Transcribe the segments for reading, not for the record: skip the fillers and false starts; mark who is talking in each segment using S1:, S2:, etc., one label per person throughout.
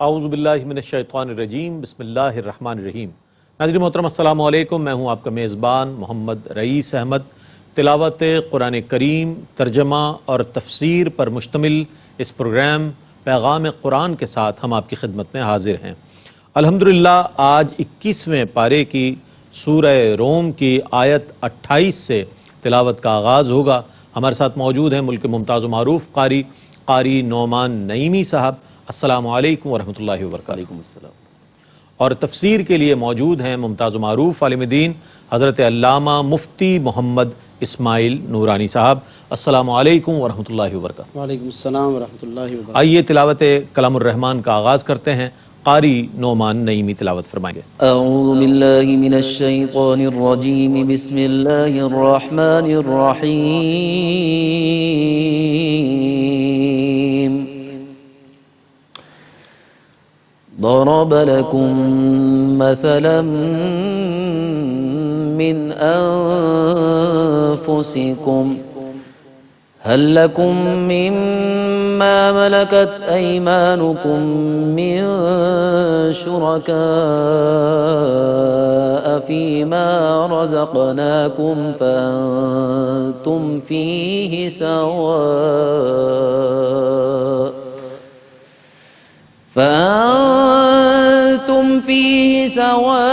S1: اعوذ باللہ من الشیطان الرجیم، بسم اللہ الرحمن الرحیم۔ ناظرین محترم السلام علیکم، میں ہوں آپ کا میزبان محمد رئیس احمد۔ تلاوت قرآن کریم، ترجمہ اور تفسیر پر مشتمل اس پروگرام پیغام قرآن کے ساتھ ہم آپ کی خدمت میں حاضر ہیں۔ الحمدللہ آج 21ویں پارے کی سورہ روم کی آیت 28 سے تلاوت کا آغاز ہوگا۔ ہمارے ساتھ موجود ہیں ملک ممتاز و معروف قاری نعمان نعیمی صاحب۔ السلام علیکم ورحمۃ اللہ وبرکاتہ۔
S2: وعلیکم السلام۔
S1: اور تفسیر کے لیے موجود ہیں ممتاز و معروف عالم دین حضرت علامہ مفتی محمد اسماعیل نورانی صاحب۔ السلام علیکم ورحمۃ اللہ وبرکاتہ۔
S2: وعلیکم السلام ورحمۃ اللہ وبرکاتہ۔
S1: آئیے تلاوت کلام الرحمن کا آغاز کرتے ہیں۔ قاری نعمان نعیمی تلاوت فرمائیں گے۔
S3: اعوذ باللہ من الشیطان الرجیم، بسم اللہ الرحمن الرحیم۔ ضرب لكم مثلا من أنفسكم هل لكم مما ملكت أيمانكم من شركاء فيما رزقناكم فأنتم فيه سواء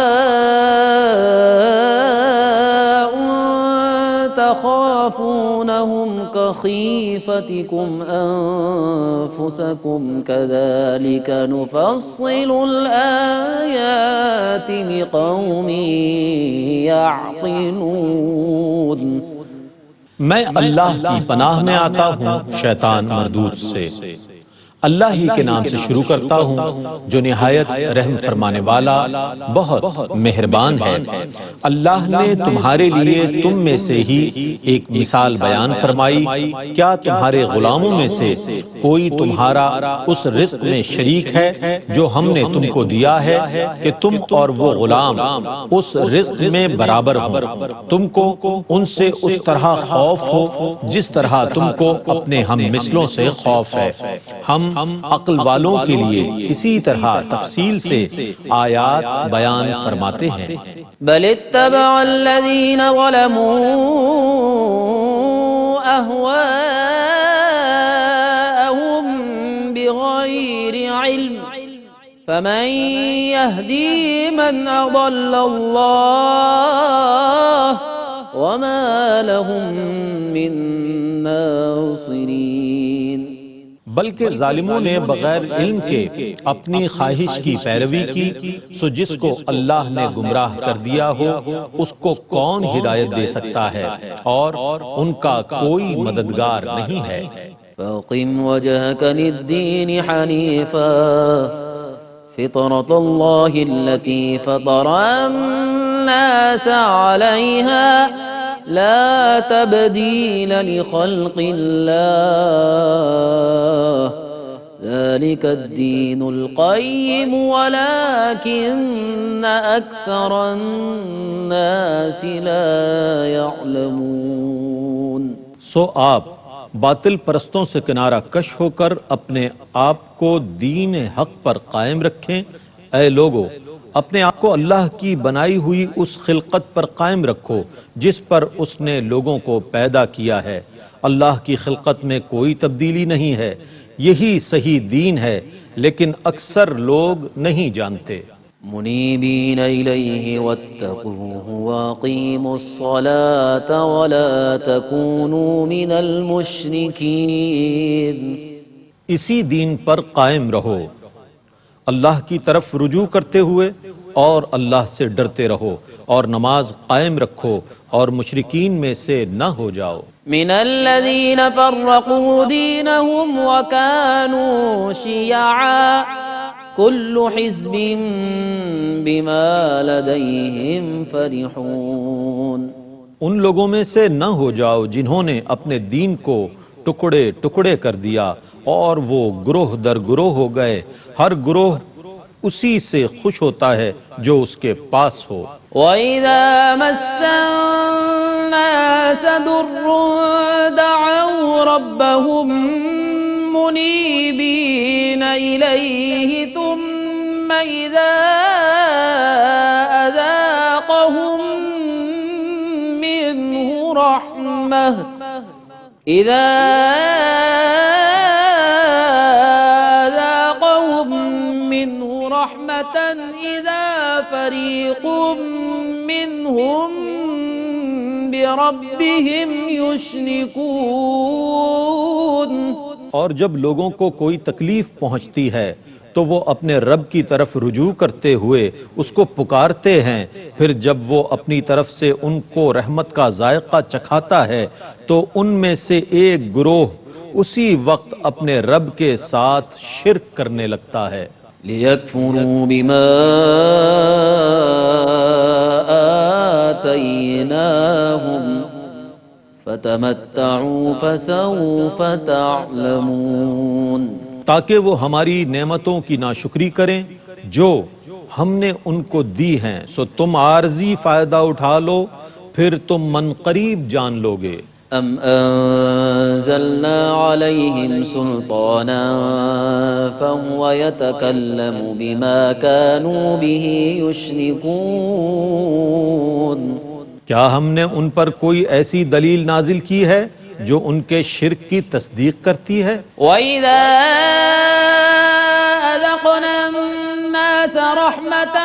S3: تخافونهم كخيفتكم أنفسكم كذلك نفصل الآيات لقوم يعقلون۔
S1: میں اللہ کی پناہ میں آتا ہوں شیطان مردود سے۔ اللہ ہی کے نام سے شروع کرتا ہوں جو نہایت رحم فرمانے والا بہت مہربان ہے۔ اللہ نے تمہارے لیے تم میں سے ہی ایک مثال بیان فرمائی۔ کیا تمہارے غلاموں میں سے کوئی تمہارا اس رزق میں شریک ہے جو ہم نے تم کو دیا ہے کہ تم اور وہ غلام اس رزق میں برابر ہوں؟ تم کو ان سے اس طرح خوف ہو جس طرح تم کو اپنے ہم مثلوں سے خوف ہے۔ ہم عقل والوں کے لیے اسی طرح تفصیل سے آیات بیان فرماتے ہیں۔
S3: بل اتبع الذین ظلموا اہواءهم بغیر علم فمن یہدی من اضل اللہ وما لهم من ناصرین۔
S1: بلکہ ظالموں نے بغیر علم کے اپنی خواہش کی پیروی کی، سو جس کو اللہ نے گمراہ کر دیا ہو اس کو کون ہدایت دے سکتا ہے، اور ان کا کوئی مددگار نہیں ہے۔
S3: فَأَقِمْ وَجْهَكَ لِلدِّينِ حَنِيفًا فِطْرَةَ اللَّهِ الَّتِي فَطَرَ النَّاسَ عَلَيْهَا لا تبدیل لخلق اللہ ذلك الدین القیم ولكن اکثر الناس لا يعلمون۔
S1: سو آپ باطل پرستوں سے کنارہ کش ہو کر اپنے آپ کو دین حق پر قائم رکھیں۔ اے لوگو، اپنے آپ کو اللہ کی بنائی ہوئی اس خلقت پر قائم رکھو جس پر اس نے لوگوں کو پیدا کیا ہے۔ اللہ کی خلقت میں کوئی تبدیلی نہیں ہے، یہی صحیح دین ہے، لیکن اکثر لوگ نہیں جانتے۔
S3: منیبین الیہ واتقوہ واقیموا الصلاة ولا تکونوا من المشرکین۔
S1: اسی دین پر قائم رہو، اللہ کی طرف رجوع کرتے ہوئے، اور اللہ سے ڈرتے رہو، اور نماز قائم رکھو، اور مشرکین میں سے نہ ہو جاؤ۔
S3: من الذین فرقوا دینہم وکانوا شیعا کل حزب بما لدیہم فرحون۔
S1: ان لوگوں میں سے نہ ہو جاؤ جنہوں نے اپنے دین کو ٹکڑے ٹکڑے کر دیا اور وہ گروہ در گروہ ہو گئے، ہر گروہ اسی سے خوش ہوتا ہے جو اس کے پاس ہو۔
S3: وَإِذَا مَسَّ النَّاسَ ضُرٌّ دَعَوْا رَبَّهُم منيبين إليه ثم إذا أذاقهم منه رحمة إذا فريق منهم بربهم يشركون.
S1: اور جب لوگوں کو کوئی تکلیف پہنچتی ہے تو وہ اپنے رب کی طرف رجوع کرتے ہوئے اس کو پکارتے ہیں، پھر جب وہ اپنی طرف سے ان کو رحمت کا ذائقہ چکھاتا ہے تو ان میں سے ایک گروہ اسی وقت اپنے رب کے ساتھ شرک کرنے لگتا ہے،
S3: ليكفروا بما آتيناهم فتمتعوا فسوف تعلمون.
S1: تاکہ وہ ہماری نعمتوں کی ناشکری کریں جو ہم نے ان کو دی ہیں، سو تم عارضی فائدہ اٹھا لو پھر تم منقریب جان لوگے.
S3: ام انزلنا عليهم سلطانا فهو يتكلم بما كانوا به يشركون.
S1: کیا ہم نے ان پر کوئی ایسی دلیل نازل کی ہے جو ان کے شرک کی تصدیق کرتی ہے؟
S3: وَإِذَا أَذَقْنَا النَّاسَ رَحْمَةً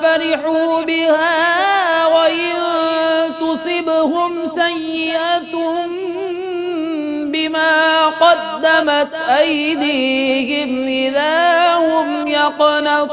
S3: فَرِحُوا بِهَا وَإِن تُصِبْهُمْ سَيِّئَةٌ بِمَا قَدَّمَتْ أَيْدِيهِمْ إِذَا هُمْ يَقْنَطُونَ.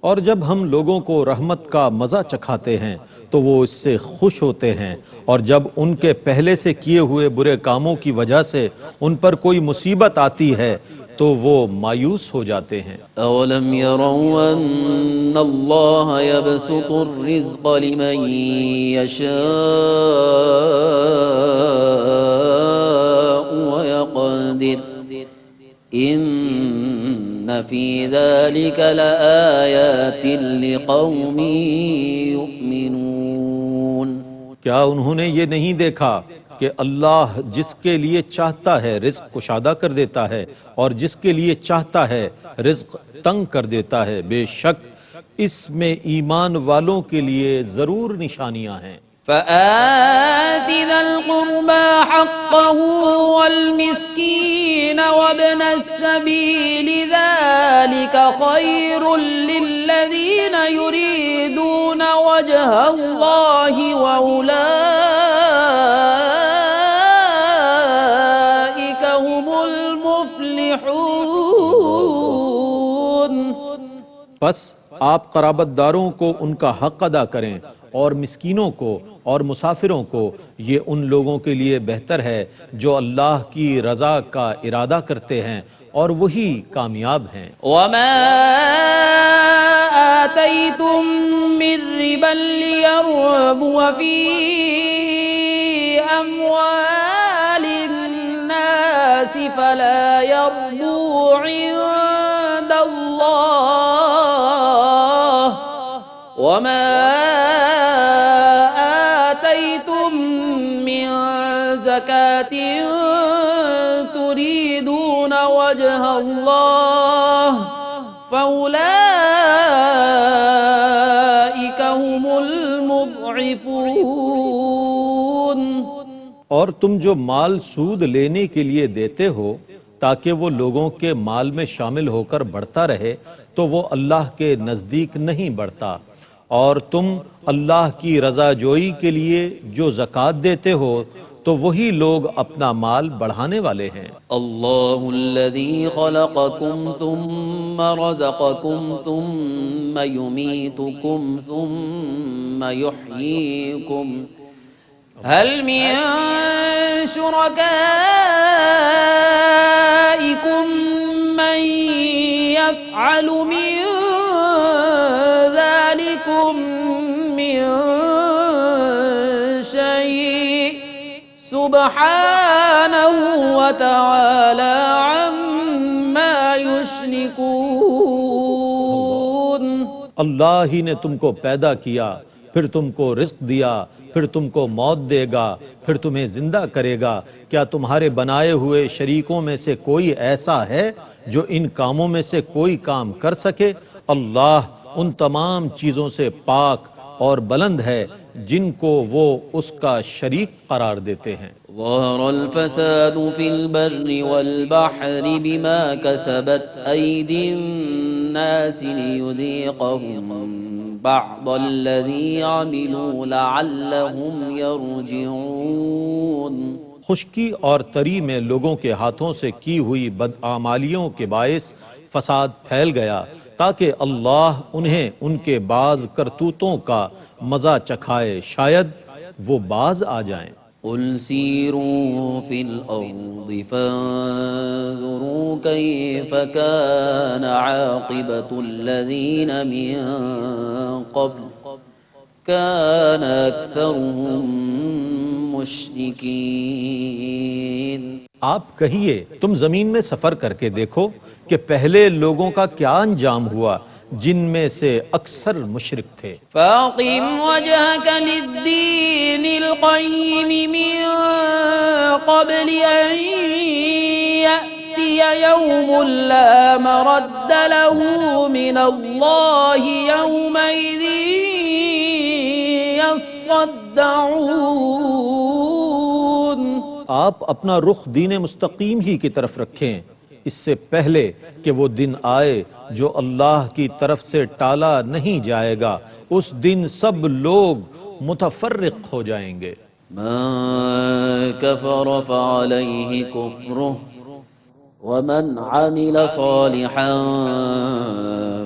S1: اور جب ہم لوگوں کو رحمت کا مزہ چکھاتے ہیں تو وہ اس سے خوش ہوتے ہیں، اور جب ان کے پہلے سے کیے ہوئے برے کاموں کی وجہ سے ان پر کوئی مصیبت آتی ہے تو وہ مایوس ہو جاتے ہیں.
S3: اولم يروا ان اللہ يبسط الرزق لمن يشاء ويقدر ان فی ذلک لآیات لقوم یؤمنون.
S1: کیا انہوں نے یہ نہیں دیکھا کہ اللہ جس کے لیے چاہتا ہے رزق کشادہ کر دیتا ہے اور جس کے لیے چاہتا ہے رزق تنگ کر دیتا ہے؟ بے شک اس میں ایمان والوں کے لیے ضرور نشانیاں ہیں.
S3: فآت ذا القربى حقه والمسكين وابن السبيل ذلك خير للذين يريدون وجه الله وأولئك هم المفلحون.
S1: پس آپ قرابت داروں کو ان کا حق ادا کریں اور مسکینوں کو اور مسافروں کو، یہ ان لوگوں کے لیے بہتر ہے جو اللہ کی رضا کا ارادہ کرتے ہیں اور وہی کامیاب ہیں.
S3: وما آتيتم من ربا ليربو في أموال الناس فلا يربو عند الله وما آتيتم من زكاة تريدون وجه الله فأولئك هم المضعفون.
S1: اور تم جو مال سود لینے کے لیے دیتے ہو تاکہ وہ لوگوں کے مال میں شامل ہو کر بڑھتا رہے تو وہ اللہ کے نزدیک نہیں بڑھتا، اور تم اللہ کی رضا جوئی کے لیے جو زکوٰۃ دیتے ہو تو وہی لوگ اپنا مال بڑھانے والے ہیں.
S3: اللہ الذی خلقکم ثم رزقکم ثم یمیتکم ثم یحییکم هل من شرکائکم من یفعل من ذلکم من شیء سبحانہ وتعالی عما یشرکون.
S1: اللہ ہی نے تم کو پیدا کیا، پھر تم کو رزق دیا، پھر تم کو موت دے گا، پھر تمہیں زندہ کرے گا، کیا تمہارے بنائے ہوئے شریکوں میں سے کوئی ایسا ہے جو ان کاموں میں سے کوئی کام کر سکے؟ اللہ ان تمام چیزوں سے پاک اور بلند ہے جن کو وہ اس کا شریک قرار دیتے ہیں۔
S3: ظهر الفساد في البر والبحر بما كسبت أيدي الناس ليذيقهم بعض الذي عملوا لعلهم يرجعون۔
S1: خشکی اور تری میں لوگوں کے ہاتھوں سے کی ہوئی بدعمالیوں کے باعث فساد پھیل گیا تاکہ اللہ انہیں ان کے بعض کرتوتوں کا مزہ چکھائے، شاید وہ باز آ جائیں۔
S3: قل سيروا في الأرض فانظروا كيف كان عاقبة الذين من قبل كان أكثرهم مشركين۔
S1: آپ کہیے تم زمین میں سفر کر کے دیکھو کہ پہلے لوگوں کا کیا انجام ہوا جن میں سے اکثر مشرک تھے۔
S3: فَأَقِمْ وَجْهَكَ لِلدِّينِ الْقَيِّمِ مِنْ قَبْلِ أَنْ يَأْتِيَ يَوْمٌ لَا مَرَدَّ لَهُ مِنَ اللَّهِ يَوْمَئِذٍ يَصَّدَّعُونَ۔
S1: آپ اپنا رخ دین مستقیم ہی کی طرف رکھیں اس سے پہلے کہ وہ دن آئے جو اللہ کی طرف سے ٹالا نہیں جائے گا، اس دن سب لوگ متفرق ہو جائیں گے۔
S3: من كفر فعليه كفره ومن عمل صالحا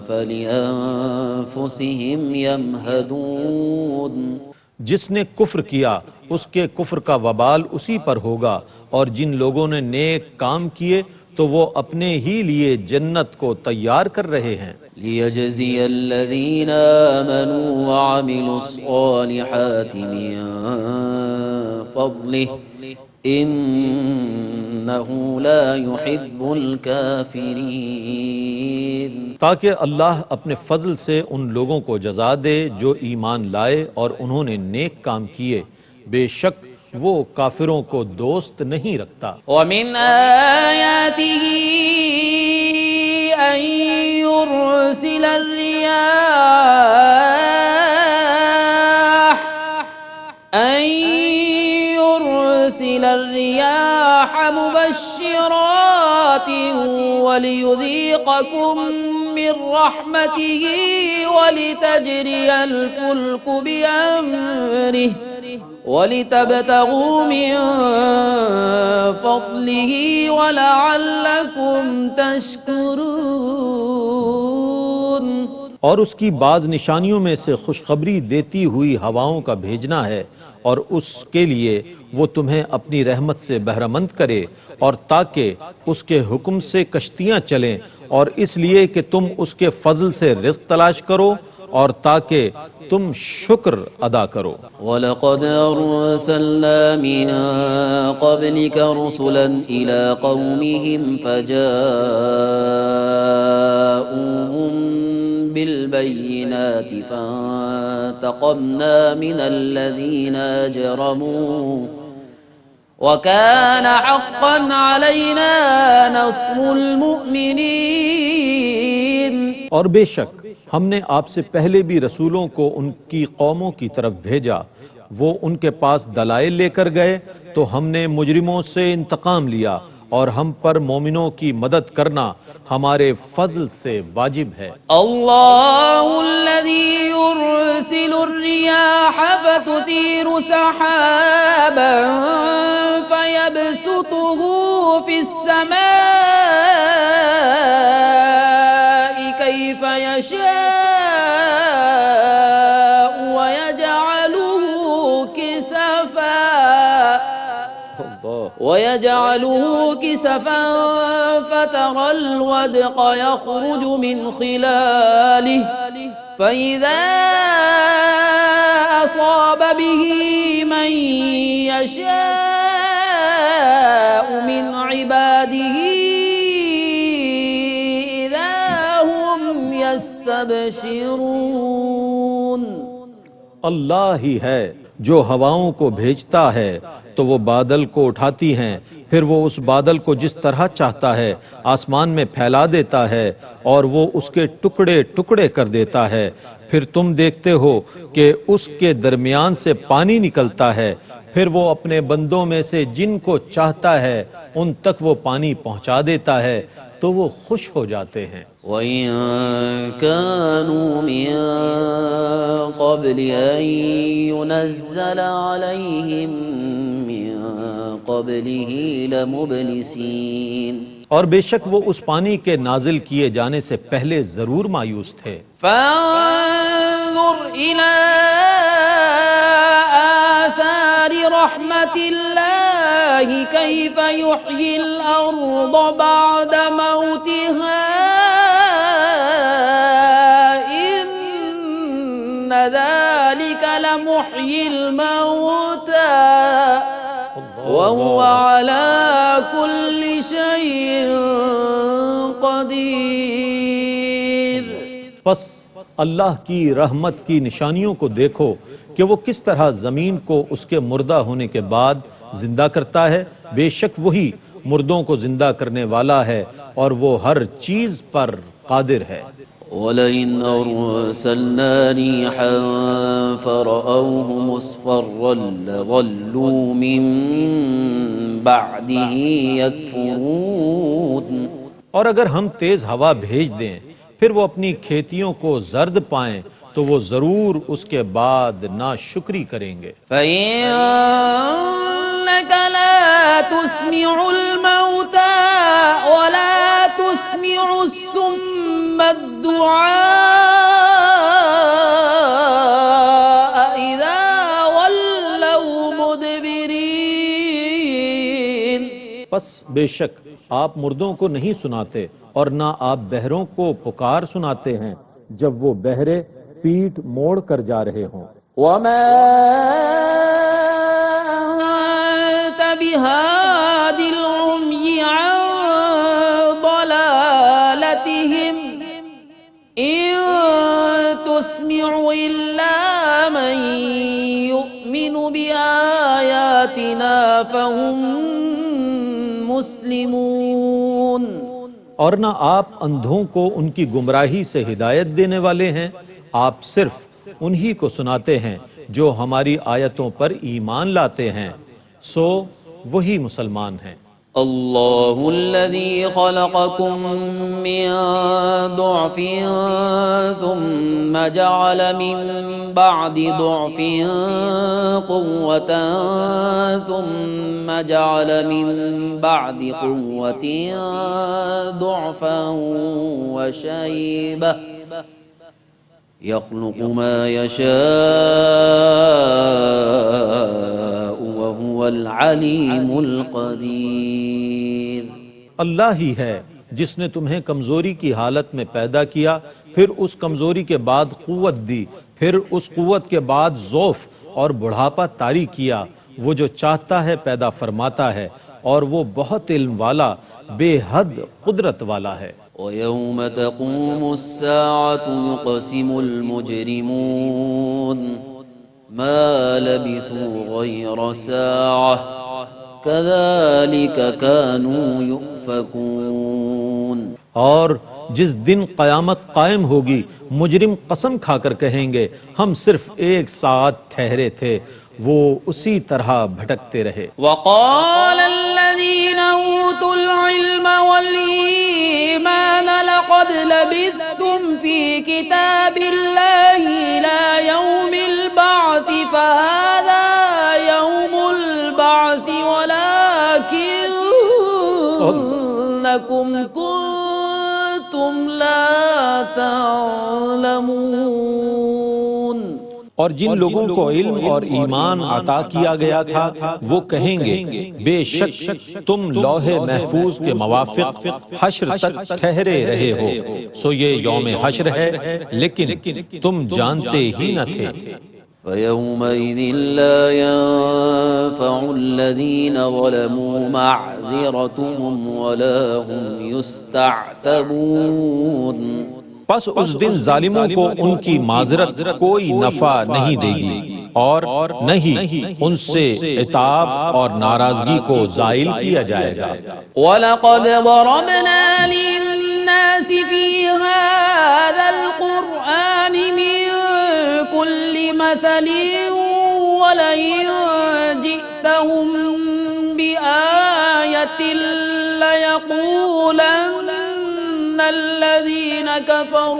S3: فلأنفسهم يمهدون۔
S1: جس نے کفر کیا اس کے کفر کا وبال اسی پر ہوگا، اور جن لوگوں نے نیک کام کیے تو وہ اپنے ہی لیے جنت کو تیار کر رہے ہیں۔
S3: ليجزي الذين آمنوا وعملوا الصالحات من فضله إنه لا يحب الكافرين۔
S1: تاکہ اللہ اپنے فضل سے ان لوگوں کو جزا دے جو ایمان لائے اور انہوں نے نیک کام کیے، بے شک وہ کافروں کو دوست نہیں رکھتا۔
S3: ومن آیاته أن يرسل الرياح مبشرات وليذيقكم من رحمته ولتجري الفلك بأمره وَلِتَبْتَغُوا مِن فَضْلِهِ وَلَعَلَّكُمْ تَشْكُرُونَ۔
S1: اور اس کی بعض نشانیوں میں سے خوشخبری دیتی ہوئی ہواؤں کا بھیجنا ہے، اور اس کے لیے وہ تمہیں اپنی رحمت سے بہرمند کرے، اور تاکہ اس کے حکم سے کشتیاں چلیں، اور اس لیے کہ تم اس کے فضل سے رزق تلاش کرو اور تاکہ تم شکر ادا کرو۔
S3: وَلَقَدْ أَرْسَلْنَا مِن قَبْلِكَ رُسُلًا إِلَىٰ قَوْمِهِمْ فَجَاءُوهُم بِالْبَيِّنَاتِ فَانتَقَمْنَا مِنَ الَّذِينَ أَجْرَمُوا وَكَانَ حَقًّا عَلَيْنَا نَصْرُ الْمُؤْمِنِينَ۔
S1: اور بے شک ہم نے آپ سے پہلے بھی رسولوں کو ان کی قوموں کی طرف بھیجا، وہ ان کے پاس دلائل لے کر گئے تو ہم نے مجرموں سے انتقام لیا، اور ہم پر مومنوں کی مدد کرنا ہمارے فضل سے واجب ہے۔
S3: اللہ الذی یرسل الرياح فتثیر سحابا فیبسطه فی السماء کیف یشاء وَيَجْعَلُهُ كِسَفًا فَتَرَى الْوَدْقَ يَخْرُجُ مِنْ خِلَالِهِ فَإِذَا أَصَابَ بِهِ مَنْ يَشَاءُ مِنْ عِبَادِهِ إِذَا هُمْ يَسْتَبْشِرُونَ۔
S1: اللہ ہی ہے جو ہواؤں کو بھیجتا ہے تو وہ بادل کو اٹھاتی ہیں، پھر وہ اس بادل کو جس طرح چاہتا ہے آسمان میں پھیلا دیتا ہے اور وہ اس کے ٹکڑے ٹکڑے کر دیتا ہے، پھر تم دیکھتے ہو کہ اس کے درمیان سے پانی نکلتا ہے، پھر وہ اپنے بندوں میں سے جن کو چاہتا ہے ان تک وہ پانی پہنچا دیتا ہے تو وہ خوش ہو جاتے ہیں۔
S3: وَإِن كَانُوا مِن قَبْلِ أَن يُنَزَّلَ عَلَيْهِم مِّن قَبْلِهِ لَمُبْلِسِينَ،
S1: اور بے شک وہ اس پانی کے نازل کیے جانے سے پہلے ضرور مایوس تھے۔
S4: فانظر إلى آثار رحمة الله كيف يحيي الأرض بعد موتها إن ذلك لمحيي الموتى وهو على كل شيء قدير۔
S1: پس اللہ کی رحمت کی نشانیوں کو دیکھو کہ وہ کس طرح زمین کو اس کے مردہ ہونے کے بعد زندہ کرتا ہے، بے شک وہی مردوں کو زندہ کرنے والا ہے اور وہ ہر چیز پر قادر ہے۔
S3: وَلَئِنْ أَرْسَلْنَا رِيحًا فَرَأَوْهُ مُصْفَرًّا لَظَلُّوا مِن بَعْدِهِ يَكْفُرُونَ،
S1: اور اگر ہم تیز ہوا بھیج دیں پھر وہ اپنی کھیتیوں کو زرد پائیں تو وہ ضرور اس کے بعد ناشکری کریں گے۔
S4: فإنك لا تسمع الموتى ولا تسمع الصم الدعاء إذا ولوا مدبرين۔
S1: پس بے شک آپ مردوں کو نہیں سناتے اور نہ آپ بہروں کو پکار سناتے ہیں جب وہ بہرے پیٹ موڑ کر جا رہے ہوں۔
S4: وما أنت بهاد العمي عن ضلالتهم إن تسمع إلا من يؤمن بآياتنا فهم مسلمون۔
S1: اور نہ آپ اندھوں کو ان کی گمراہی سے ہدایت دینے والے ہیں، آپ صرف انہی کو سناتے ہیں جو ہماری آیتوں پر ایمان لاتے ہیں، سو وہی مسلمان ہیں۔
S3: اللہ الذي خلقكم من ضعف ثم جعل من بعد ضعف قوة ثم جعل من بعد قوة ضعفا وشيبة يخلق ما يشاء وهو العليم القدير۔
S1: اللہ ہی ہے جس نے تمہیں کمزوری کی حالت میں پیدا کیا، پھر اس کمزوری کے بعد قوت دی، پھر اس قوت کے بعد ضعف اور بڑھاپا طاری کیا، وہ جو چاہتا ہے پیدا فرماتا ہے اور وہ بہت علم والا بے حد قدرت والا ہے۔
S3: وَيَوْمَ تَقُومُ السَّاعَةُ يُقْسِمُ الْمُجْرِمُونَ مَا لَبِثُوا غَيْرَ سَاعَةٍ كَذَلِكَ كَانُوا يُؤْفَكُونَ۔
S1: اور جس دن قیامت قائم ہوگی مجرم قسم کھا کر کہیں گے ہم صرف ایک ساعت ٹھہرے تھے، وہ اسی طرح بھٹکتے رہے۔
S4: وقال الذين أوتوا العلم والإيمان لقد لبثتم في كتاب الله إلى يوم البعث فهذا يوم البعث ولكنكم كنتم لا تعلمون۔
S1: اور جن لوگوں کو علم اور ایمان عطا کیا گیا تھا وہ کہیں گے بے شک تم لوح محفوظ کے موافق حشر تک ٹھہرے رہے ہو، سو یہ یوم حشر ہے لیکن تم جانتے ہی نہ تھے۔
S3: فَيَوْمَئِذٍ لَا يَنفَعُ الَّذِينَ ظَلَمُوا مَعْذِرَتُهُمْ وَلَا هُمْ يُسْتَعْتَبُونَ۔
S1: پس اس دن ظالموں کو ان کی معذرت کوئی نفع نہیں دے گی اور نہ ہی ان سے عتاب اور ناراضگی کو زائل کیا جائے گا۔
S4: وَلَقَدْ ضَرَبْنَا لِلنَّاسِ فِي هَذَا الْقُرْآنِ مِنْ كُلِّ مَثَلٍ وَلَئِنْ جِئْتَهُمْ بِآيَةٍ لَيَقُولَنَّ الَّذِينَ كَفَرُوا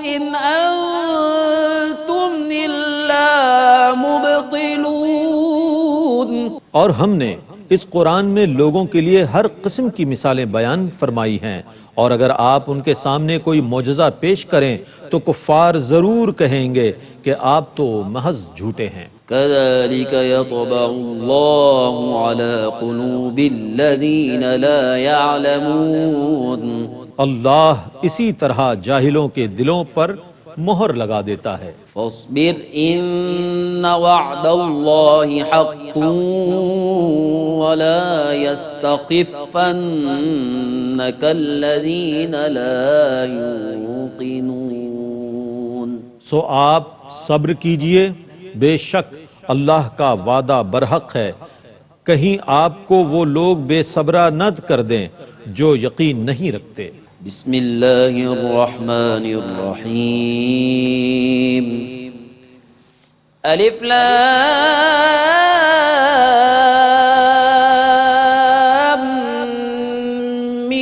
S4: إِنْ أَنْتُمْ إِلَّا مُبْطِلُونَ۔
S1: اور ہم نے اس قرآن میں لوگوں کے لیے ہر قسم کی مثالیں بیان فرمائی ہیں، اور اگر آپ ان کے سامنے کوئی معجزہ پیش کریں تو کفار ضرور کہیں گے کہ آپ تو محض جھوٹے ہیں۔
S3: كذلك يطبع الله على قلوب الذين لا يعلمون۔
S1: اللہ اسی طرح جاہلوں کے دلوں پر مہر لگا دیتا ہے۔
S3: فاصبر إن وعد الله حق ولا يستخفنك الذين لا يوقنون۔
S1: سو آپ صبر کیجئے، بے شک اللہ کا وعدہ برحق ہے، کہیں آپ کو وہ لوگ بے صبرا نہ کر دیں جو یقین نہیں رکھتے۔
S3: بسم اللہ الرحمن الرحیم۔ الف لام میم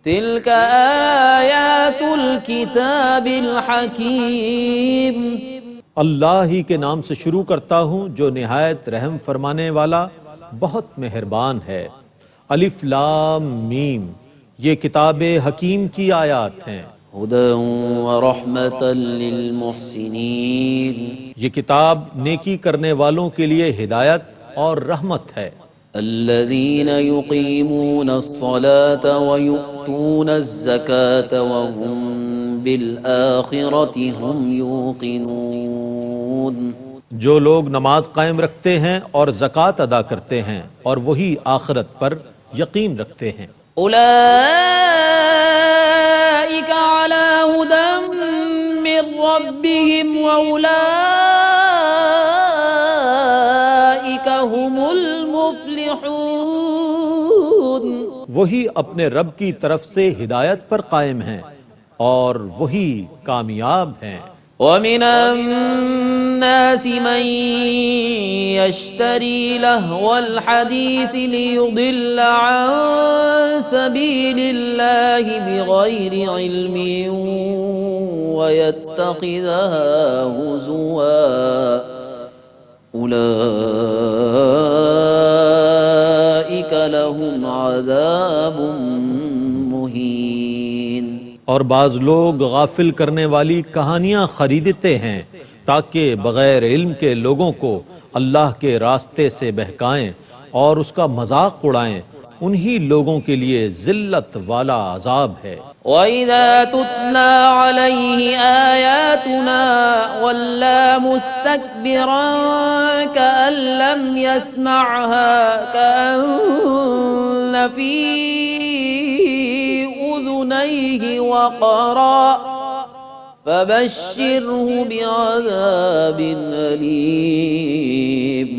S3: تلک آیات الکتاب الحکیم۔
S1: اللہ ہی کے نام سے شروع کرتا ہوں جو نہایت رحم فرمانے والا بہت مہربان ہے۔ الف لام میم، یہ کتاب حکیم کی آیات ہیں۔
S3: ہدی ورحمۃ للمحسنین،
S1: یہ کتاب نیکی کرنے والوں کے لیے ہدایت اور رحمت ہے۔
S3: الذین یقیمون الصلاة ویؤتون الزکاة وهم بالآخرة هم یوقنون۔
S1: جو لوگ نماز قائم رکھتے ہیں اور زکوٰۃ ادا کرتے ہیں اور وہی آخرت پر یقین رکھتے ہیں۔
S4: اولئک علی ھدی من ربہم واولئک ھم المفلحون۔
S1: وہی اپنے رب کی طرف سے ہدایت پر قائم ہیں اور وہی کامیاب ہیں۔
S4: ومن الناس من يشتري لهو الحديث ليضل عن سبيل الله بغير علم ويتخذها هزوا أولئك لهم عذاب مهين۔
S1: اور بعض لوگ غافل کرنے والی کہانیاں خریدتے ہیں تاکہ بغیر علم کے لوگوں کو اللہ کے راستے سے بہکائیں اور اس کا مذاق اڑائیں، انہی لوگوں کے لیے ذلت والا عذاب ہے۔
S4: وَإِذَا تُتْلَى عَلَيْهِ آيَاتُنَا وَلَّى مُسْتَكْبِرًا كَأَن لَّمْ يَسْمَعْهَا كَأَنَّ فِي أُذُنَيْهِ وَقْرًا فَبَشِّرْهُ بِعَذَابٍ أَلِيمٍ۔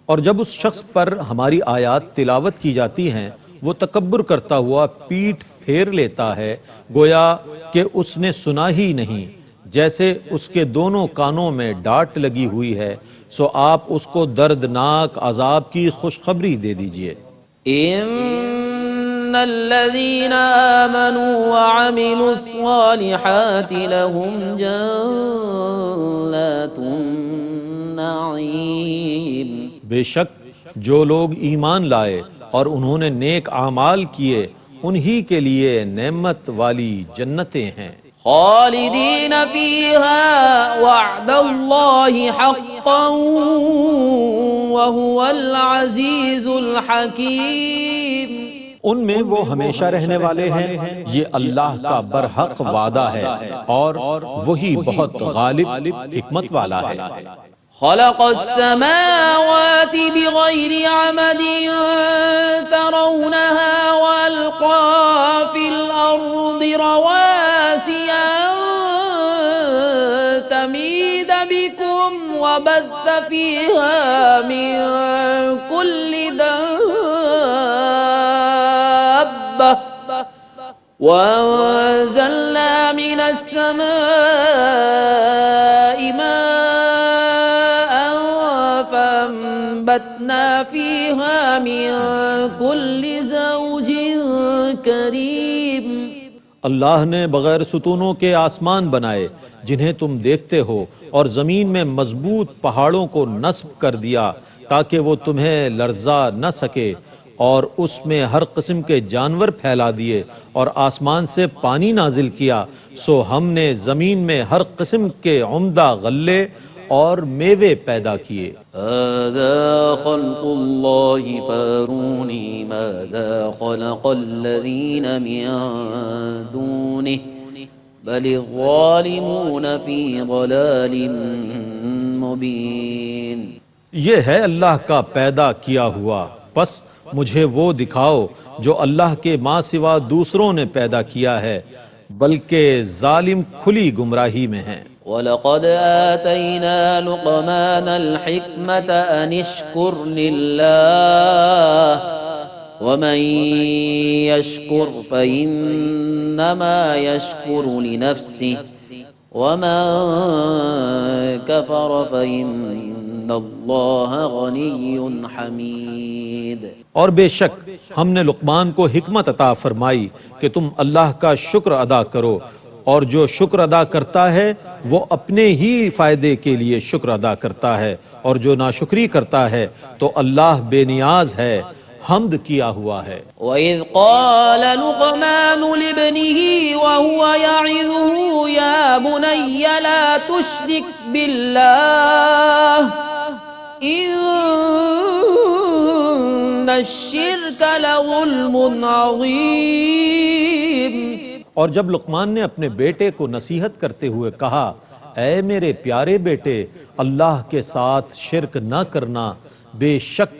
S1: اور جب اس شخص پر ہماری آیات تلاوت کی جاتی ہیں وہ تکبر کرتا ہوا پیٹھ پھیر لیتا ہے، گویا کہ اس نے سنا ہی نہیں، جیسے اس کے دونوں کانوں میں ڈانٹ لگی ہوئی ہے، سو آپ اس کو دردناک عذاب کی خوشخبری دے دیجئے۔
S4: ان الذين آمنوا وعملوا الصالحات لهم جنات النعيم۔
S1: بے شک جو لوگ ایمان لائے اور انہوں نے نیک اعمال کیے انہی کے لیے نعمت والی جنتیں ہیں۔
S4: خالدین فیہا وعد اللہ حقا وہو العزیز الحکیم۔
S1: ان میں وہ ہمیشہ رہنے والے ہیں، یہ اللہ کا برحق وعدہ ہے اور وہی بہت غالب حکمت والا ہے۔
S4: خلق السماوات بغير عمد ترونها وألقى في الأرض رواسي أن تميد بكم وبث فيها من كل دابة وأنزلنا من السماء ماء فأنبتنا فيها من كل زوج كريم.
S1: اللہ نے بغیر ستونوں کے آسمان بنائے جنہیں تم دیکھتے ہو، اور زمین میں مضبوط پہاڑوں کو نصب کر دیا تاکہ وہ تمہیں لرزا نہ سکے، اور اس میں ہر قسم کے جانور پھیلا دیے، اور آسمان سے پانی نازل کیا، سو ہم نے زمین میں ہر قسم کے عمدہ غلے اور میوے پیدا کیے.
S3: هذا خلق الله فاروني ماذا خلق الذين من دونه بل الظالمون في ضلال مبين.
S1: یہ ہے اللہ کا پیدا کیا ہوا، پس مجھے وہ دکھاؤ جو اللہ کے ماں سوا دوسروں نے پیدا کیا ہے، بلکہ ظالم کھلی گمراہی میں ہیں.
S3: وَلَقَدْ آتَيْنَا لُقْمَانَ الْحِكْمَةَ أَنِ اشْكُرْ لِلَّهِ وَمَنْ يَشْكُرْ فَإِنَّمَا يَشْكُرُ لِنَفْسِهِ وَمَنْ كَفَرَ فَإِنَّ اللَّهَ غَنِيٌّ حَمِيدٌ.
S1: اور بے شک ہم نے لقمان کو حکمت عطا فرمائی کہ تم اللہ کا شکر ادا کرو، اور جو شکر ادا کرتا ہے وہ اپنے ہی فائدے کے لیے شکر ادا کرتا ہے، اور جو ناشکری کرتا ہے تو اللہ بے نیاز ہے، حمد کیا ہوا ہے.
S4: وَإِذْ قَالَ لُقْمَانُ لِابْنِهِ وَهُوَ يَعِظُهُ يَا بُنَيَّ لَا تُشْرِكْ بِاللَّهِ إِنَّ الشِّرْكَ لَظُلْمٌ عَظِيمٌ.
S1: اور جب لقمان نے اپنے بیٹے کو نصیحت کرتے ہوئے کہا، اے میرے پیارے بیٹے، اللہ کے ساتھ شرک نہ کرنا، بے شک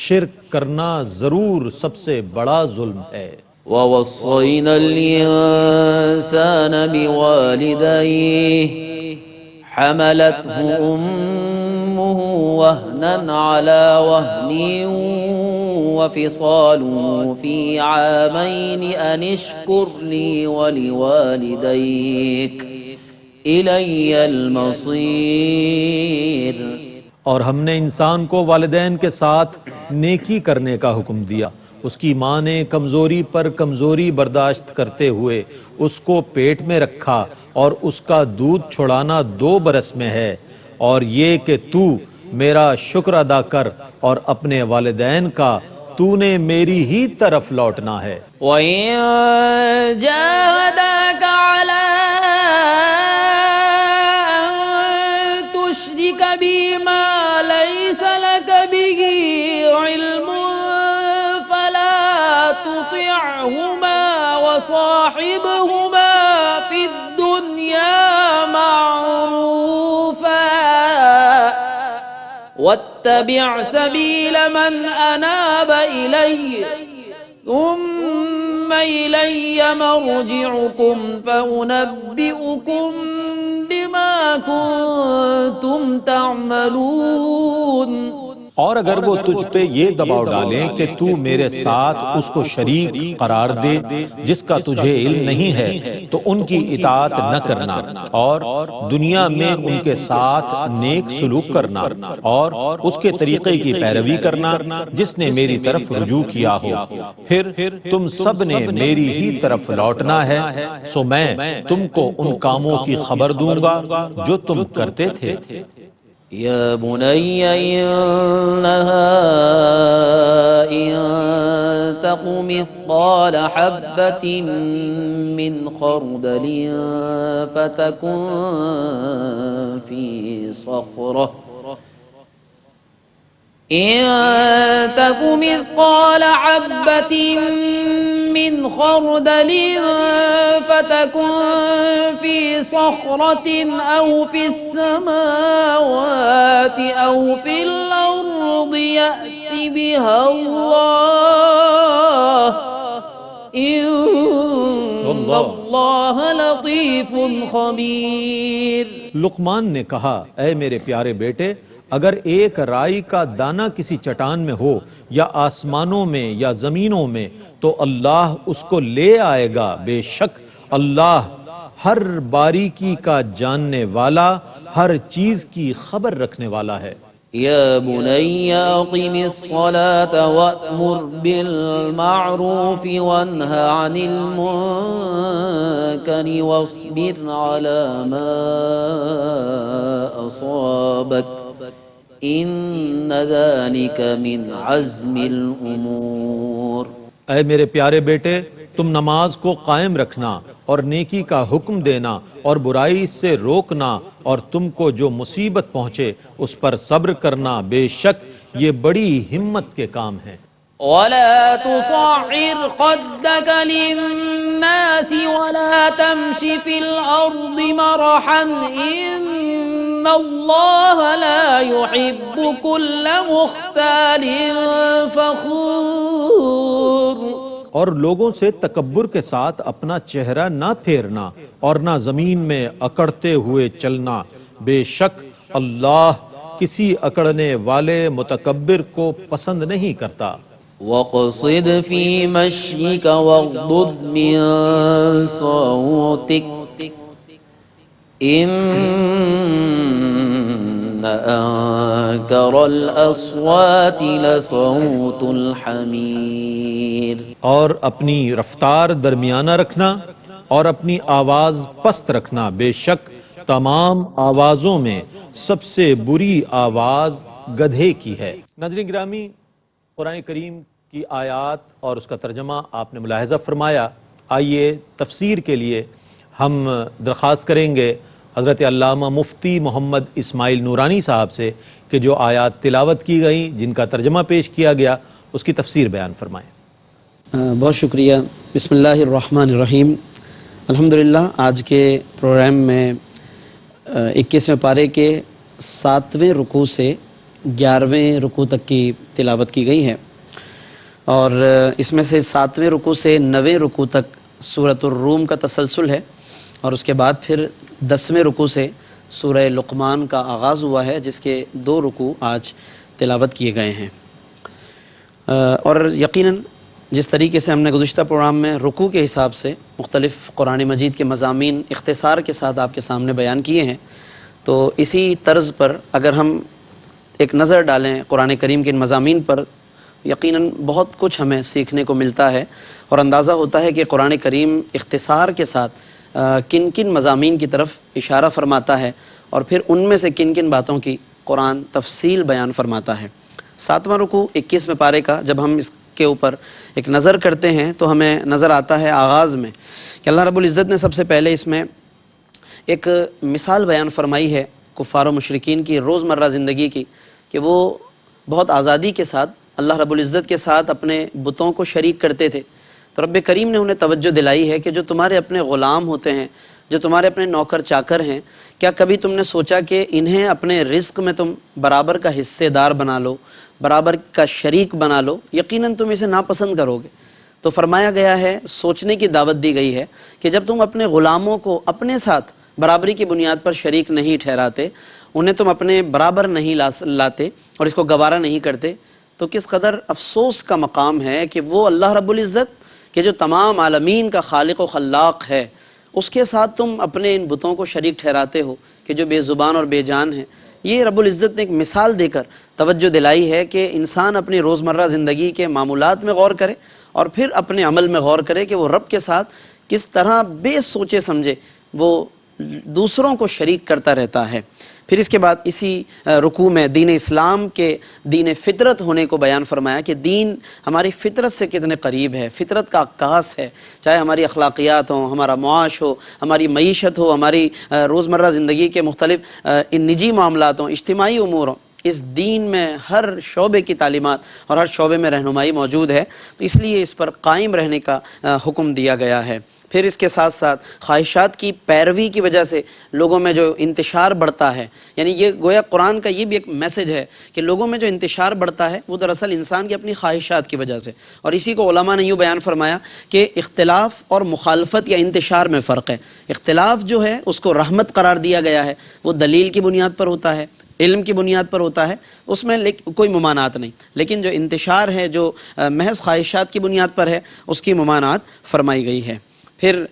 S1: شرک کرنا ضرور سب سے بڑا ظلم ہے.
S3: وَوَصَّيْنَا الْإِنسَانَ بِوَالِدَيْهِ حَمَلَتْهُ أُمُّهُ وَهْنًا عَلَى وَهْنٍ وَفِصَالُهُ فِي عَامَيْنِ أَنِ اشْكُرْ لِي وَلِوَالِدَيْكَ إِلَيَّ الْمَصِيرُ.
S1: اور ہم نے انسان کو والدین کے ساتھ نیکی کرنے کا حکم دیا. اس کی ماں نے کمزوری پر کمزوری برداشت کرتے ہوئے اس کو پیٹ میں رکھا، اور اس کا دودھ چھڑانا 2 برس میں ہے، اور یہ کہ تو میرا شکر ادا کر اور اپنے والدین کا، تو نے میری ہی طرف لوٹنا ہے.
S4: وَإِن جَاهَدَاكَ عَلَىٰ أَن تُشْرِكَ بِي مَا لَيْسَ لَكَ بِهِ عِلْمٌ فَلَا تُطِعْهُمَا وَصَاحِبْهُمَا فِي الدُّنْيَا مَعْرُوفًا وَاتَّبِعْ سَبِيلَ مَنْ أَنَابَ إِلَيَّ ثُمَّ إِلَيَّ مَرْجِعُكُمْ فَأُنَبِّئُكُمْ بِمَا كُنتُمْ تَعْمَلُونَ.
S1: اور اگر وہ تجھ پہ یہ دباؤ ڈالیں کہ تو میرے ساتھ اس کو شریک قرار دے جس کا تجھے علم نہیں ہے، تو ان کی اطاعت نہ کرنا، اور دنیا میں ان کے ساتھ نیک سلوک کرنا، اور اس کے طریقے کی پیروی کرنا جس نے میری طرف رجوع کیا ہو. پھر تم سب نے میری ہی طرف لوٹنا ہے، سو میں تم کو ان کاموں کی خبر دوں گا جو تم کرتے تھے.
S3: يا بني إنها إن تق مثقال حبة من خردل فتكن في صخرة إن تك مثقال حبة
S4: من خردل فتكن في صخرة أو في السماوات أو في الأرض يأت بها الله إن اللہ لطیف خبیر۔
S1: لقمان نے کہا اے میرے پیارے بیٹے اگر ایک رائی کا دانہ کسی چٹان میں ہو یا آسمانوں میں یا زمینوں میں تو اللہ اس کو لے آئے گا، بے شک اللہ ہر باریکی کا جاننے والا، ہر چیز کی خبر رکھنے والا ہے۔
S3: يا بني أقم الصلاة وأمر بالمعروف وانه عن المنكر واصبر على ما أصابك إن ذلك من عزم الأمور۔
S1: اے میرے پیارے بیٹے تم نماز کو قائم رکھنا اور نیکی کا حکم دینا اور برائی سے روکنا اور تم کو جو مصیبت پہنچے اس پر صبر کرنا، بے شک یہ بڑی ہمت کے کام ہیں۔
S4: ولا تصعر خدك للناس ولا تمش في الأرض مرحا إن الله لا يحب كل مختال فخور۔
S1: اور لوگوں سے تکبر کے ساتھ اپنا چہرہ نہ پھیرنا اور نہ زمین میں اکڑتے ہوئے چلنا، بے شک اللہ کسی اکڑنے والے متکبر کو پسند نہیں کرتا۔
S3: وَاقْصِدْ فِي مَشْيِكَ وَاغْضُضْ مِن صَوْتِكَ إِنَّ أَنكَرَ الْأَصْوَاتِ لَصَوْتُ الْحَمِيرِ۔
S1: اور اپنی رفتار درمیانہ رکھنا اور اپنی آواز پست رکھنا، بے شک تمام آوازوں میں سب سے بری آواز گدھے کی ہے۔ ناظرین گرامی، قرآن کریم کی آیات اور اس کا ترجمہ آپ نے ملاحظہ فرمایا۔ آئیے تفسیر کے لیے ہم درخواست کریں گے حضرت علامہ مفتی محمد اسماعیل نورانی صاحب سے کہ جو آیات تلاوت کی گئیں، جن کا ترجمہ پیش کیا گیا، اس کی تفسیر بیان فرمائیں۔
S2: بہت شکریہ۔ بسم اللہ الرحمن الرحیم۔ الحمدللہ آج کے پروگرام میں 21ویں پارے کے 7ویں رکوع سے 11ویں رکوع تک کی تلاوت کی گئی ہے، اور اس میں سے 7ویں رکوع سے 9ویں رکوع تک سورۃ الروم کا تسلسل ہے، اور اس کے بعد پھر 10ویں رکوع سے سورہ لقمان کا آغاز ہوا ہے، جس کے 2 رکوع آج تلاوت کیے گئے ہیں۔ اور یقیناً جس طریقے سے ہم نے گزشتہ پروگرام میں رکوع کے حساب سے مختلف قرآن مجید کے مضامین اختصار کے ساتھ آپ کے سامنے بیان کیے ہیں، تو اسی طرز پر اگر ہم ایک نظر ڈالیں قرآن کریم کے ان مضامین پر، یقیناً بہت کچھ ہمیں سیکھنے کو ملتا ہے، اور اندازہ ہوتا ہے کہ قرآن کریم اختصار کے ساتھ کن کن مضامین کی طرف اشارہ فرماتا ہے، اور پھر ان میں سے کن کن باتوں کی قرآن تفصیل بیان فرماتا ہے۔ 7واں رکوع 21ویں پارے کا جب ہم اس کے اوپر ایک نظر کرتے ہیں تو ہمیں نظر آتا ہے آغاز میں کہ اللہ رب العزت نے سب سے پہلے اس میں ایک مثال بیان فرمائی ہے کفار و مشرکین کی روزمرہ زندگی کی، کہ وہ بہت آزادی کے ساتھ اللہ رب العزت کے ساتھ اپنے بتوں کو شریک کرتے تھے۔ تو رب کریم نے انہیں توجہ دلائی ہے کہ جو تمہارے اپنے غلام ہوتے ہیں، جو تمہارے اپنے نوکر چاکر ہیں، کیا کبھی تم نے سوچا کہ انہیں اپنے رزق میں تم برابر کا حصے دار بنا لو، برابر کا شریک بنا لو؟ یقیناً تم اسے ناپسند کرو گے۔ تو فرمایا گیا ہے، سوچنے کی دعوت دی گئی ہے کہ جب تم اپنے غلاموں کو اپنے ساتھ برابری کی بنیاد پر شریک نہیں ٹھہراتے، انہیں تم اپنے برابر نہیں لاتے اور اس کو گوارا نہیں کرتے، تو کس قدر افسوس کا مقام ہے کہ وہ اللہ رب العزت کہ جو تمام عالمین کا خالق و خلاق ہے، اس کے ساتھ تم اپنے ان بتوں کو شریک ٹھہراتے ہو کہ جو بے زبان اور بے جان ہیں۔ یہ رب العزت نے ایک مثال دے کر توجہ دلائی ہے کہ انسان اپنی روزمرہ زندگی کے معمولات میں غور کرے اور پھر اپنے عمل میں غور کرے کہ وہ رب کے ساتھ کس طرح بے سوچے سمجھے وہ دوسروں کو شریک کرتا رہتا ہے۔ پھر اس کے بعد اسی رکوع میں دین اسلام کے دین فطرت ہونے کو بیان فرمایا کہ دین ہماری فطرت سے کتنے قریب ہے، فطرت کا عکاس ہے، چاہے ہماری اخلاقیات ہوں، ہمارا معاش ہو، ہماری معیشت ہو، ہماری روزمرہ زندگی کے مختلف نجی معاملات ہوں، اجتماعی امور ہوں، اس دین میں ہر شعبے کی تعلیمات اور ہر شعبے میں رہنمائی موجود ہے، تو اس لیے اس پر قائم رہنے کا حکم دیا گیا ہے۔ پھر اس کے ساتھ ساتھ خواہشات کی پیروی کی وجہ سے لوگوں میں جو انتشار بڑھتا ہے، یعنی یہ گویا قرآن کا یہ بھی ایک میسج ہے کہ لوگوں میں جو انتشار بڑھتا ہے وہ دراصل انسان کی اپنی خواہشات کی وجہ سے، اور اسی کو علماء نے یوں بیان فرمایا کہ اختلاف اور مخالفت یا انتشار میں فرق ہے۔ اختلاف جو ہے اس کو رحمت قرار دیا گیا ہے، وہ دلیل کی بنیاد پر ہوتا ہے، علم کی بنیاد پر ہوتا ہے، اس میں کوئی ممانعت نہیں، لیکن جو انتشار ہے جو محض خواہشات کی بنیاد پر ہے اس کی ممانعت فرمائی گئی ہے۔ پھر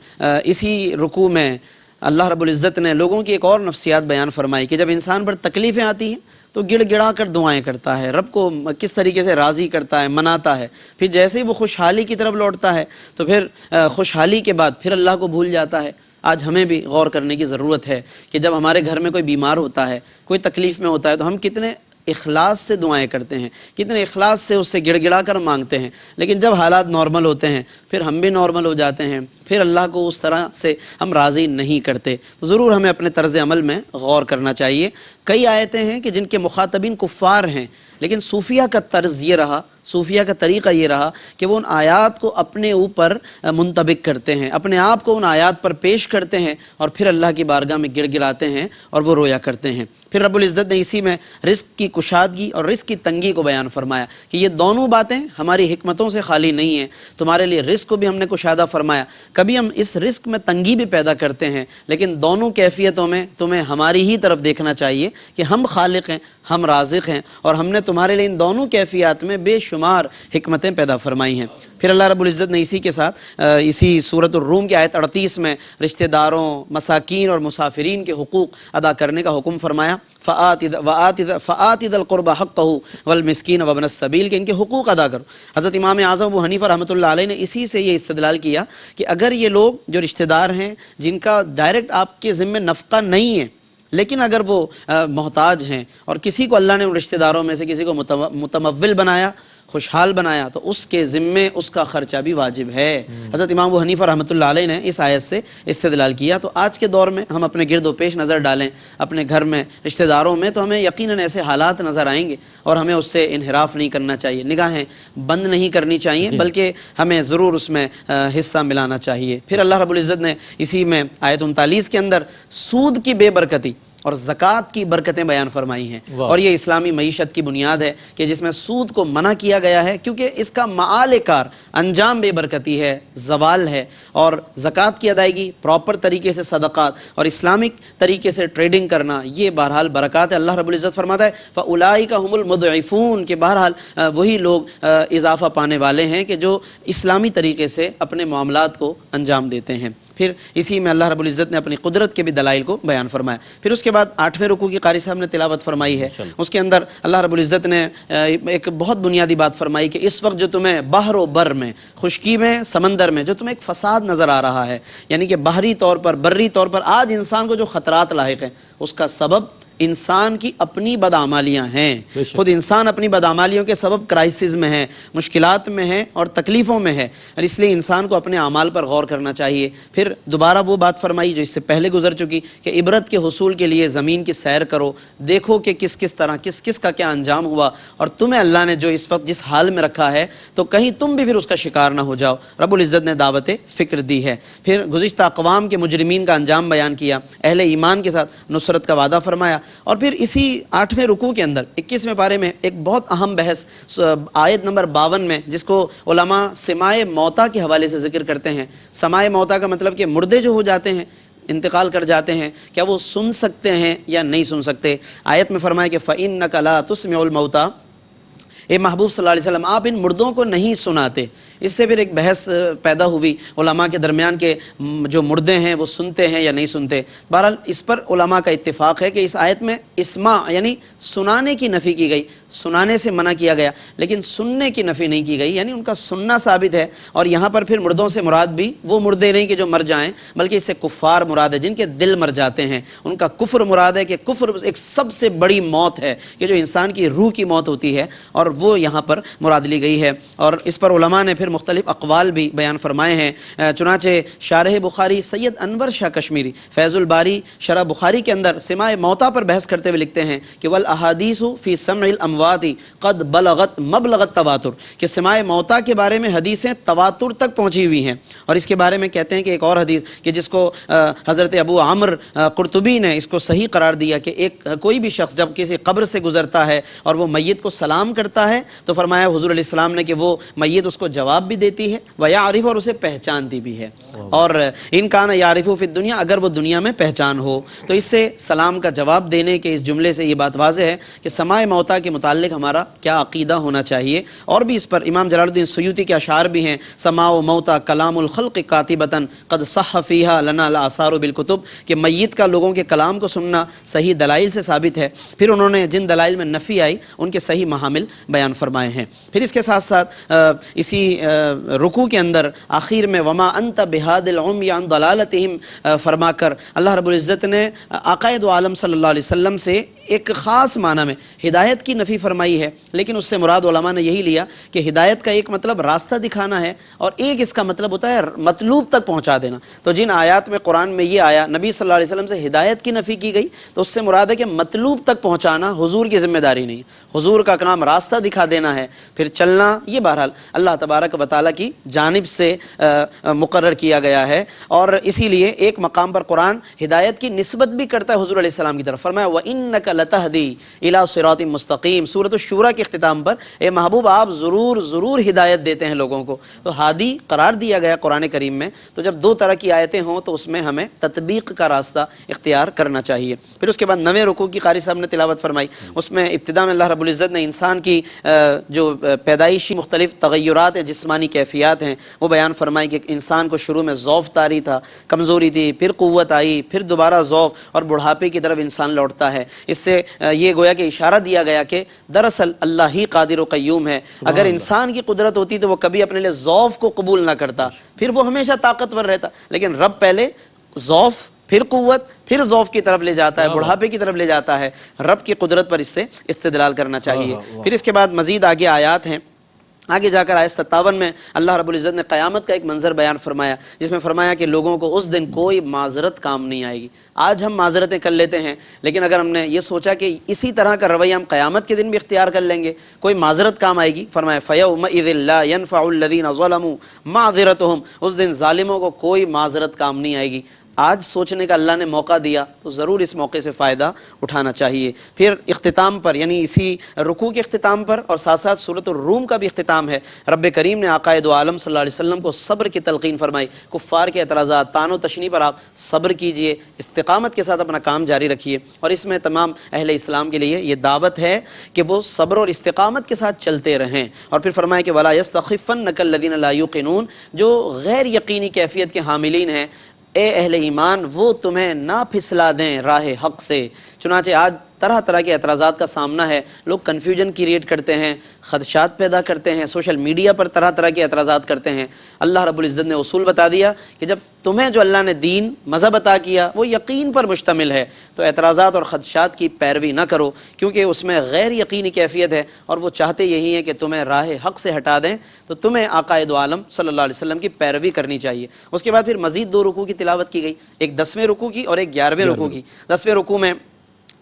S2: اسی رکوع میں اللہ رب العزت نے لوگوں کی ایک اور نفسیات بیان فرمائی کہ جب انسان پر تکلیفیں آتی ہیں تو گڑ گڑا کر دعائیں کرتا ہے، رب کو کس طریقے سے راضی کرتا ہے، مناتا ہے، پھر جیسے ہی وہ خوشحالی کی طرف لوٹتا ہے تو پھر خوشحالی کے بعد پھر اللہ کو بھول جاتا ہے۔ آج ہمیں بھی غور کرنے کی ضرورت ہے کہ جب ہمارے گھر میں کوئی بیمار ہوتا ہے، کوئی تکلیف میں ہوتا ہے، تو ہم کتنے اخلاص سے دعائیں کرتے ہیں، کتنے اخلاص سے اس سے گڑ گڑا کر مانگتے ہیں، لیکن جب حالات نارمل ہوتے ہیں پھر ہم بھی نارمل ہو جاتے ہیں، پھر اللہ کو اس طرح سے ہم راضی نہیں کرتے۔ تو ضرور ہمیں اپنے طرز عمل میں غور کرنا چاہیے۔ کئی آیتیں ہیں کہ جن کے مخاطبین کفار ہیں، لیکن صوفیہ کا طرز یہ رہا، صوفیہ کا طریقہ یہ رہا کہ وہ ان آیات کو اپنے اوپر منطبق کرتے ہیں، اپنے آپ کو ان آیات پر پیش کرتے ہیں اور پھر اللہ کی بارگاہ میں گڑ گڑاتے ہیں اور وہ رویا کرتے ہیں۔ پھر رب العزت نے اسی میں رزق کی کشادگی اور رزق کی تنگی کو بیان فرمایا کہ یہ دونوں باتیں ہماری حکمتوں سے خالی نہیں ہیں، تمہارے لیے رزق کو بھی ہم نے کشادہ فرمایا، کبھی ہم اس رزق میں تنگی بھی پیدا کرتے ہیں، لیکن دونوں کیفیتوں میں تمہیں ہماری ہی طرف دیکھنا چاہیے کہ ہم خالق ہیں، ہم رازق ہیں، اور ہم نے تمہارے لیے ان دونوں کیفیات میں بے شمار حکمتیں پیدا فرمائی ہیں۔ پھر اللہ رب العزت نے اسی کے ساتھ اسی سورۃ الروم کی آیت 38 میں رشتہ داروں، مساکین اور مسافرین کے حقوق ادا کرنے کا حکم فرمایا، فآت ذی القربى حقہ والمسکین وابن السبیل، کہ ان کے حقوق ادا کرو۔ حضرت امام اعظم ابو حنیفہ رحمۃ اللہ علیہ نے اسی سے یہ استدلال کیا کہ اگر یہ لوگ جو رشتہ دار ہیں جن کا ڈائریکٹ آپ کے ذمہ نفقہ نہیں ہے، لیکن اگر وہ محتاج ہیں اور کسی کو اللہ نے ان رشتہ داروں میں سے کسی کو متمول بنایا، خوشحال بنایا، تو اس کے ذمے اس کا خرچہ بھی واجب ہے۔ حضرت امام ابو حنیفہ رحمۃ اللہ علیہ نے اس آیت سے استدلال کیا۔ تو آج کے دور میں ہم اپنے گرد و پیش نظر ڈالیں، اپنے گھر میں رشتہ داروں میں، تو ہمیں یقیناً ایسے حالات نظر آئیں گے اور ہمیں اس سے انحراف نہیں کرنا چاہیے، نگاہیں بند نہیں کرنی چاہیے، بلکہ ہمیں ضرور اس میں حصہ ملانا چاہیے۔ پھر اللہ رب العزت نے اسی میں آیت 39 کے اندر سود کی بے برکتی اور زکوٰۃ کی برکتیں بیان فرمائی ہیں، اور یہ اسلامی معیشت کی بنیاد ہے کہ جس میں سود کو منع کیا گیا ہے، کیونکہ اس کا معال کار انجام بے برکتی ہے، زوال ہے، اور زکوٰۃ کی ادائیگی، پراپر طریقے سے صدقات اور اسلامک طریقے سے ٹریڈنگ کرنا، یہ بہرحال برکات ہے۔ اللہ رب العزت فرماتا ہے فَأُولَٰئِكَ هُمُ الْمُضْعِفُونَ، کہ بہرحال وہی لوگ اضافہ پانے والے ہیں کہ جو اسلامی طریقے سے اپنے معاملات کو انجام دیتے ہیں۔ پھر اسی میں اللہ رب العزت نے اپنی قدرت کے بھی دلائل کو بیان فرمایا۔ پھر اس کے بعد 8ویں رکوع کی قاری صاحب نے تلاوت فرمائی ہے، اس کے اندر اللہ رب العزت نے ایک بہت بنیادی بات فرمائی کہ اس وقت جو تمہیں بحر و بر میں، خشکی میں، سمندر میں جو تمہیں ایک فساد نظر آ رہا ہے، یعنی کہ بحری طور پر، بری طور پر آج انسان کو جو خطرات لاحق ہیں، اس کا سبب انسان کی اپنی بدعمالیاں ہیں۔ خود انسان اپنی بدعمالیوں کے سبب کرائسس میں ہے، مشکلات میں ہے اور تکلیفوں میں ہے، اور اس لیے انسان کو اپنے اعمال پر غور کرنا چاہیے۔ پھر دوبارہ وہ بات فرمائی جو اس سے پہلے گزر چکی کہ عبرت کے حصول کے لیے زمین کی سیر کرو، دیکھو کہ کس کس طرح کس کا کیا انجام ہوا، اور تمہیں اللہ نے جو اس وقت جس حال میں رکھا ہے تو کہیں تم بھی پھر اس کا شکار نہ ہو جاؤ۔ رب العزت نے دعوت فکر دی ہے۔ پھر گزشتہ اقوام کے مجرمین کا انجام بیان کیا، اہل ایمان کے ساتھ نصرت کا وعدہ فرمایا، اور پھر اسی 8ویں رکوع کے اندر 21ویں پارے میں ایک بہت اہم بحث آیت نمبر 52 میں، جس کو علماء سماع موتا کے حوالے سے ذکر کرتے ہیں۔ سماع موتا کا مطلب کہ مردے جو ہو جاتے ہیں، انتقال کر جاتے ہیں، کیا وہ سن سکتے ہیں یا نہیں سن سکتے۔ آیت میں فرمایا کہ فَإِنَّكَ لَا تُسْمِعُ الْمَوْتَى، اے محبوب صلی اللہ علیہ وسلم آپ ان مردوں کو نہیں سناتے۔ اس سے پھر ایک بحث پیدا ہوئی علماء کے درمیان کہ جو مردے ہیں وہ سنتے ہیں یا نہیں سنتے۔ بہرحال اس پر علماء کا اتفاق ہے کہ اس آیت میں اسماع یعنی سنانے کی نفی کی گئی، سنانے سے منع کیا گیا لیکن سننے کی نفی نہیں کی گئی، یعنی ان کا سننا ثابت ہے۔ اور یہاں پر پھر مردوں سے مراد بھی وہ مردے نہیں کہ جو مر جائیں، بلکہ اس سے کفار مراد ہے، جن کے دل مر جاتے ہیں، ان کا کفر مراد ہے کہ کفر ایک سب سے بڑی موت ہے کہ جو انسان کی روح کی موت ہوتی ہے، اور وہ یہاں پر مراد لی گئی ہے۔ اور اس پر علماء نے پھر مختلف اقوال بھی بیان فرمائے ہیں۔ چنانچہ شارح بخاری سید انور شاہ کشمیری فیض الباری شرح بخاری کے اندر سماع موتیٰ پر بحث کرتے ہوئے لکھتے ہیں کہ والاحادیث فی سمع الاموات قد بلغت مبلغ التواتر، کہ سماع موتیٰ کے بارے میں حدیثیں تواتر تک پہنچی ہوئی ہیں۔ اور اس کے بارے میں کہتے ہیں کہ ایک اور حدیث کہ جس کو حضرت ابو عمر قرطبی نے اس کو صحیح قرار دیا کہ کوئی بھی شخص جب کسی قبر سے گزرتا ہے اور وہ میت کو سلام کرتا ہے تو فرمایا حضور علیہ السلام نے کہ وہ میت اس کو جواب بھی دیتی ہے وَيَعْرِفُ، اور اسے پہچانتی بھی ہے۔ اور ان کان یعرفو فی الدنیا، اگر وہ دنیا میں پہچان ہو، تو اس سے سلام کا جواب دینے کے اس جملے سے یہ بات واضح ہے کہ سماع موتیٰ کے متعلق ہمارا کیا عقیدہ ہونا چاہیے۔ اور بھی اس پر امام جلال الدین سیوطی کے اشعار بھی ہیں، سماع موتیٰ کلام الخلق کاتبتاً قد صح فیہا لنا الاثار بالکتب، کہ میت کا لوگوں کے کلام کو سننا صحیح دلائل سے ثابت ہے۔ پھر انہوں نے جن دلائل میں نفی آئی ان کے صحیح محامل بیان فرمائے ہیں۔ پھر اس کے ساتھ ساتھ اسی رکوع کے اندر آخر میں وما انت بہاد العمی عن ضلالتہم فرما کر اللہ رب العزت نے آقائے دو عالم صلی اللہ علیہ وسلم سے ایک خاص معنی میں ہدایت کی نفی فرمائی ہے، لیکن اس سے مراد علماء نے یہی لیا کہ ہدایت کا ایک مطلب راستہ دکھانا ہے اور ایک اس کا مطلب ہوتا ہے مطلوب تک پہنچا دینا۔ تو جن آیات میں قرآن میں یہ آیا نبی صلی اللہ علیہ وسلم سے ہدایت کی نفی کی گئی تو اس سے مراد ہے کہ مطلوب تک پہنچانا حضور کی ذمہ داری نہیں، حضور کا کام راستہ دکھا دینا ہے، پھر چلنا یہ بہرحال اللہ تبارک و تعالیٰ کی جانب سے مقرر کیا گیا ہے۔ اور اسی لیے ایک مقام پر قرآن ہدایت کی نسبت بھی کرتا ہے حضور علیہ السلام کی طرف، فرمایا وَإِنَّكَ لَتَهْدِي إِلَىٰ صِرَاطٍ مُسْتَقِيمٍ۔ سورۃ الشورى کے اختتام پر اے محبوب آپ ضرور ہدایت دیتے ہیں لوگوں کو، تو ہادی قرار دیا گیا قرآن کریم میں۔ تو جب دو طرح کی آیتیں ہوں تو اس میں ہمیں تطبیق کا راستہ اختیار کرنا چاہیے۔ پھر اس کے بعد 9ویں رکوع کی قاری صاحب نے تلاوت فرمائی، اس میں ابتدا میں اللہ رب العزت نے انسان کی جو پیدائشی مختلف تغیرات ہیں، جسمانی کیفیات ہیں، وہ بیان فرمائی کہ انسان کو شروع میں ضعف طاری تھا، کمزوری تھی، پھر قوت آئی، پھر دوبارہ ضعف اور بڑھاپے کی طرف انسان لوٹتا ہے۔ اس سے یہ گویا کہ اشارہ دیا گیا کہ دراصل اللہ ہی قادر و قیوم ہے۔ اگر انسان کی قدرت ہوتی تو وہ کبھی اپنے لیے ضعف کو قبول نہ کرتا، پھر وہ ہمیشہ طاقتور رہتا، لیکن رب پہلے ضعف پھر قوت پھر ضعف کی طرف لے جاتا ہے، بڑھاپے کی طرف لے جاتا ہے۔ رب کی قدرت پر اس سے استدلال کرنا چاہیے۔ پھر اس کے بعد مزید آگے آیات ہیں، آگے جا کر آیت 57 میں اللہ رب العزت نے قیامت کا ایک منظر بیان فرمایا، جس میں فرمایا کہ لوگوں کو اس دن کوئی معذرت کام نہیں آئے گی۔ آج ہم معذرتیں کر لیتے ہیں، لیکن اگر ہم نے یہ سوچا کہ اسی طرح کا رویہ ہم قیامت کے دن بھی اختیار کر لیں گے، کوئی معذرت کام آئے گی؟ فرمایا فَيَوْمَئِذٍ لَا يَنْفَعُ الَّذِينَ ظَلَمُوا مَعْذِرَتُهُمْ، اس دن ظالموں کو کوئی معذرت کام نہیں آئے گی۔ آج سوچنے کا اللہ نے موقع دیا تو ضرور اس موقع سے فائدہ اٹھانا چاہیے۔ پھر اختتام پر یعنی اسی رکوع کے اختتام پر اور ساتھ ساتھ سورۃ الروم کا بھی اختتام ہے، رب کریم نے آقائے دو عالم صلی اللہ علیہ وسلم کو صبر کی تلقین فرمائی۔ کفار کے اعتراضات، طعن و تشنیع پر آپ صبر کیجئے، استقامت کے ساتھ اپنا کام جاری رکھیے۔ اور اس میں تمام اہل اسلام کے لیے یہ دعوت ہے کہ وہ صبر اور استقامت کے ساتھ چلتے رہیں۔ اور پھر فرمایا کہ وَلَا يَسْتَخِفَّنَّكَ الَّذِينَ لَا يُوقِنُونَ، جو غیر یقینی کیفیت کے حاملین ہیں، اے اہل ایمان وہ تمہیں نہ پھسلا دیں راہ حق سے۔ چنانچہ آج طرح طرح کے اعتراضات کا سامنا ہے، لوگ کنفیوژن کریٹ کرتے ہیں، خدشات پیدا کرتے ہیں، سوشل میڈیا پر طرح طرح کے اعتراضات کرتے ہیں۔ اللہ رب العزت نے اصول بتا دیا کہ جب تمہیں جو اللہ نے دین مذہب عطا کیا وہ یقین پر مشتمل ہے تو اعتراضات اور خدشات کی پیروی نہ کرو، کیونکہ اس میں غیر یقینی کیفیت ہے اور وہ چاہتے یہی ہیں کہ تمہیں راہ حق سے ہٹا دیں، تو تمہیں آقائے دو عالم صلی اللہ علیہ وسلم کی پیروی کرنی چاہیے۔ اس کے بعد پھر مزید 2 رکوع کی تلاوت کی گئی، ایک 10ویں رکوع کی اور ایک 11ویں رکوع کی۔ 10ویں رکوع میں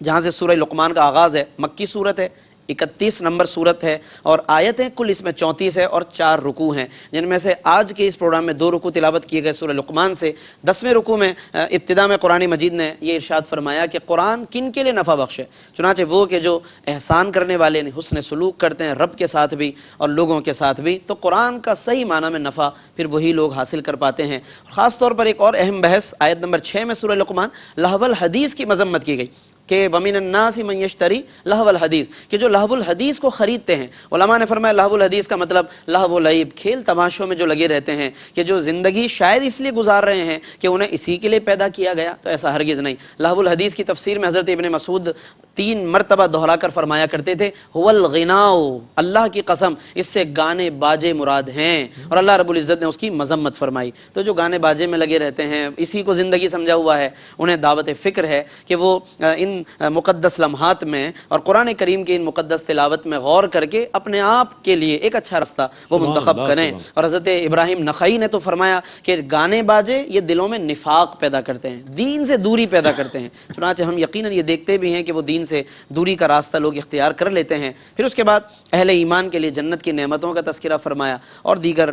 S2: جہاں سے سورہ لقمان کا آغاز ہے، مکی صورت ہے، 31 نمبر صورت ہے اور آیتیں کل اس میں 34 ہے اور 4 رکوع ہیں، جن میں سے آج کے اس پروگرام میں 2 رکوع تلاوت کیے گئے سورہ لقمان سے۔ 10ویں رکوع میں ابتدا میں قرآن مجید نے یہ ارشاد فرمایا کہ قرآن کن کے لیے نفع بخش ہے؟ چنانچہ وہ کہ جو احسان کرنے والے حسن سلوک کرتے ہیں رب کے ساتھ بھی اور لوگوں کے ساتھ بھی، تو قرآن کا صحیح معنی میں نفع پھر وہی لوگ حاصل کر پاتے ہیں۔ خاص طور پر ایک اور اہم بحث آیت نمبر 6 میں سورہ لقمان لہو الحدیث کی مذمت کی گئی۔ کہ وَمِنَ النَّاسِ مَن يَشْتَرِي لَهْوَ الْحَدِيث، کہ جو لہو الحدیث کو خریدتے ہیں۔ علماء نے فرمایا لہو الحدیث کا مطلب لہو و لعب، کھیل تماشوں میں جو لگے رہتے ہیں، کہ جو زندگی شاید اس لیے گزار رہے ہیں کہ انہیں اسی کے لیے پیدا کیا گیا، تو ایسا ہرگز نہیں۔ لہو الحدیث کی تفسیر میں حضرت ابن مسعود 3 مرتبہ دہرا کر فرمایا کرتے تھے هو الغناء، اللہ کی قسم اس سے گانے باجے مراد ہیں، اور اللہ رب العزت نے اس کی مذمت فرمائی۔ تو جو گانے باجے میں لگے رہتے ہیں، اسی کو زندگی سمجھا ہوا ہے، انہیں دعوت فکر ہے کہ وہ ان مقدس لمحات میں اور قرآن کریم کی ان مقدس تلاوت میں غور کر کے اپنے آپ کے لیے ایک اچھا رستہ وہ منتخب کریں۔ اور حضرت ابراہیم نخعی نے تو فرمایا کہ گانے باجے یہ دلوں میں نفاق پیدا کرتے ہیں، دین سے دوری پیدا کرتے ہیں۔ چنانچہ ہم یقیناً یہ دیکھتے بھی ہیں کہ وہ دین سے دوری کا راستہ لوگ اختیار کر لیتے ہیں۔ پھر اس کے بعد اہل ایمان کے لیے جنت کی نعمتوں کا تذکرہ فرمایا اور دیگر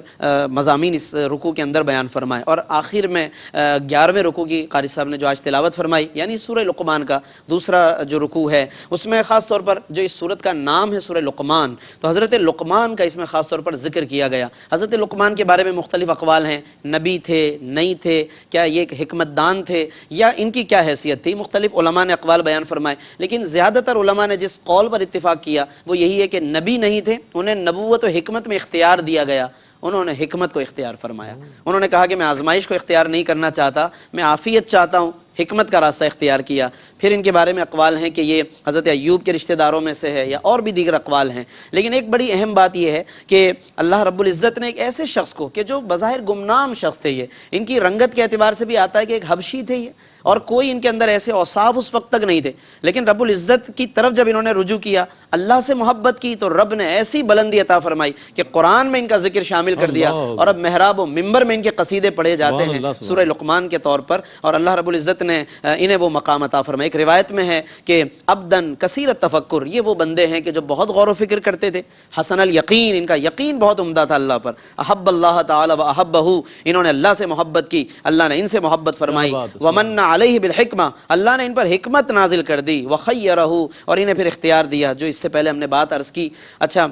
S2: مضامین اس رکوع کے اندر بیان فرمائے، اور آخر میں 11ویں رکوع کی قاری صاحب نے جو آج تلاوت فرمائی، یعنی سورہ لقمان کا دوسرا جو رکوع ہے، اس میں خاص طور پر جو اس سورت کا نام ہے سورہ لقمان، تو حضرت لقمان کا اس میں خاص طور پر ذکر کیا گیا۔ حضرت لقمان کے بارے میں مختلف اقوال ہیں، نبی تھے، نہیں تھے، کیا یہ ایک حکمت دان تھے، یا ان کی کیا حیثیت تھی، مختلف علماء نے اقوال بیان فرمائے، لیکن زیادہ تر علماء نے جس قول پر اتفاق کیا وہ یہی ہے کہ نبی نہیں تھے، انہیں نبوت و حکمت میں اختیار دیا گیا، انہوں نے حکمت کو اختیار فرمایا۔ انہوں نے کہا کہ میں آزمائش کو اختیار نہیں کرنا چاہتا، میں عافیت چاہتا ہوں، حکمت کا راستہ اختیار کیا۔ پھر ان کے بارے میں اقوال ہیں کہ یہ حضرت ایوب کے رشتہ داروں میں سے ہے، یا اور بھی دیگر اقوال ہیں، لیکن ایک بڑی اہم بات یہ ہے کہ اللہ رب العزت نے ایک ایسے شخص کو کہ جو بظاہر گمنام شخص تھے، یہ ان کی رنگت کے اعتبار سے بھی آتا ہے کہ ایک حبشی تھے یہ، اور کوئی ان کے اندر ایسے اوصاف اس وقت تک نہیں تھے، لیکن رب العزت کی طرف جب انہوں نے رجوع کیا، اللہ سے محبت کی، تو رب نے ایسی بلندی عطا فرمائی کہ قرآن میں ان کا ذکر شامل کر دیا، اور اب محراب و منبر میں ان کے قصیدے پڑھے جاتے ہیں سورہ لقمان کے طور پر، اور اللہ رب العزت نے انہیں وہ مقام عطا فرمایا۔ ایک روایت میں ہے کہ عبدن کثیر التفکر، یہ وہ بندے ہیں کہ جو بہت غور و فکر کرتے تھے، حسن الیقین، ان کا یقین بہت عمدہ تھا اللہ پر، احب اللہ تعالی و احبہ، انہوں نے اللہ سے محبت کی، اللہ نے ان سے محبت فرمائی، ومن علیہ بالحکمہ، اللہ نے ان پر حکمت نازل کر دی، وخیرہ، اور انہیں پھر اختیار دیا، جو اس سے پہلے ہم نے بات عرض کی۔ اچھا،